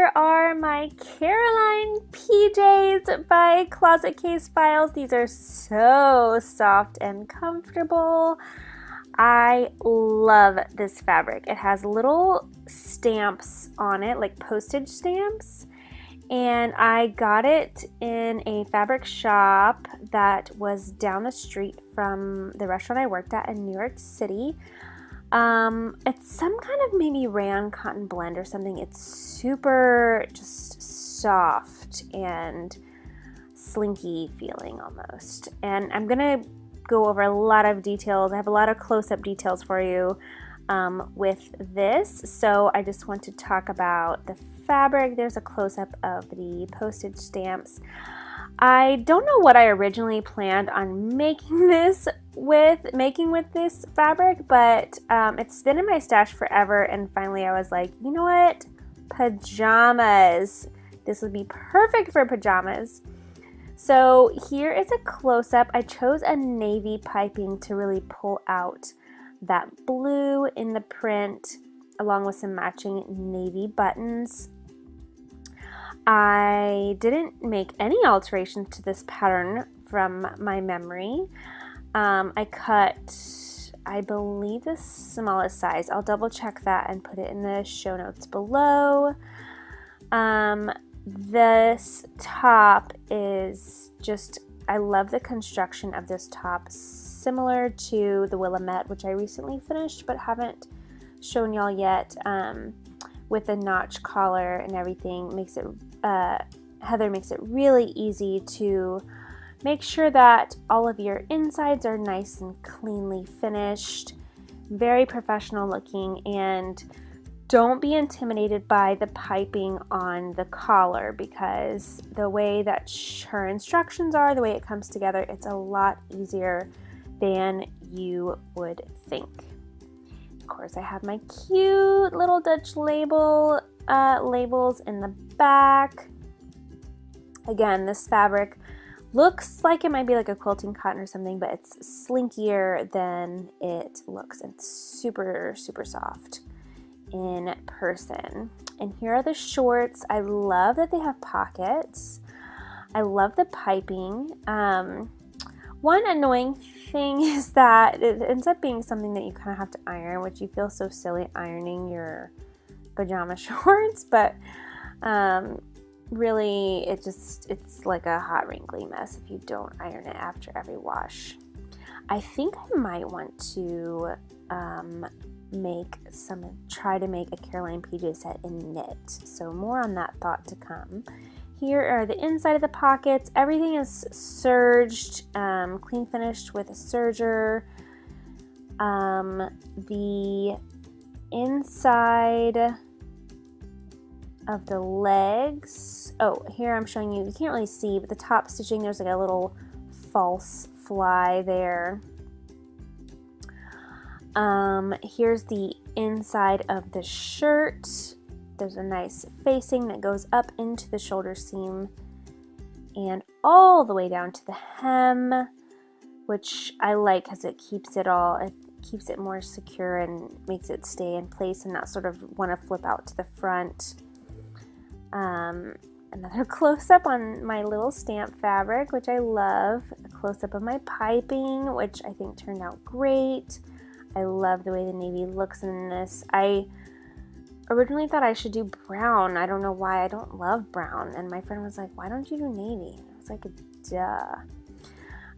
here are my Caroline PJs by Closet Case Files. These are so soft and comfortable. I love this fabric. It has little stamps on it, like postage stamps. And I got it in a fabric shop that was down the street from the restaurant I worked at in New York City. It's some kind of maybe rayon cotton blend or something. It's super just soft and slinky feeling almost. And I'm gonna go over a lot of details. I have a lot of close-up details for you with this. So I just want to talk about the fabric. There's a close-up of the postage stamps. I don't know what I originally planned on making with this fabric, but it's been in my stash forever, and finally I was like, you know what? Pajamas. This would be perfect for pajamas. So here is a close-up. I chose a navy piping to really pull out that blue in the print, along with some matching navy buttons. I didn't make any alterations to this pattern from my memory. I cut, I believe, the smallest size. I'll double check that and put it in the show notes below. This top is just, I love the construction of this top, similar to the Willamette, which I recently finished but haven't shown y'all yet, with the notch collar and everything. Makes it Heather makes it really easy to make sure that all of your insides are nice and cleanly finished, very professional looking, and don't be intimidated by the piping on the collar, because the way that her instructions are, the way it comes together, it's a lot easier than you would think. Of course, I have my cute little Dutch labels in the back. Again, this fabric looks like it might be like a quilting cotton or something, but it's slinkier than it looks. It's super, super soft in person. And here are the shorts. I love that they have pockets. I love the piping. One annoying thing is that it ends up being something that you kind of have to iron, which you feel so silly ironing your pajama shorts, but really it's like a hot wrinkly mess if you don't iron it after every wash. I think I might want to try to make a Caroline PJ set in knit, so more on that thought to come. Here are the inside of the pockets. Everything is serged, clean finished with a serger. The inside of the legs, oh, here I'm showing you can't really see, but the top stitching, there's like a little false fly there. Here's the inside of the shirt. There's a nice facing that goes up into the shoulder seam and all the way down to the hem, which I like because it keeps it more secure and makes it stay in place and not sort of want to flip out to the front. Another close-up on my little stamp fabric, which I love. A close-up of my piping, which I think turned out great. I love the way the navy looks in this. I originally thought I should do brown. I don't know why. I don't love brown. And my friend was like, why don't you do navy? I was like, duh.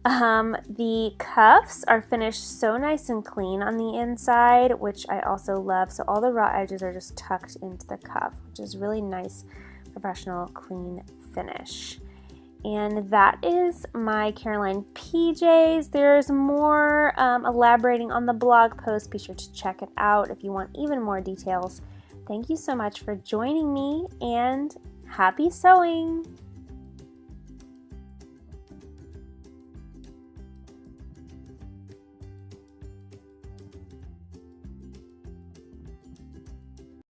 The cuffs are finished so nice and clean on the inside, which I also love. So all the raw edges are just tucked into the cuff, which is really nice, professional, clean finish. And that is my Caroline PJs. There's more elaborating on the blog post. Be sure to check it out if you want even more details. Thank you so much for joining me, and happy sewing!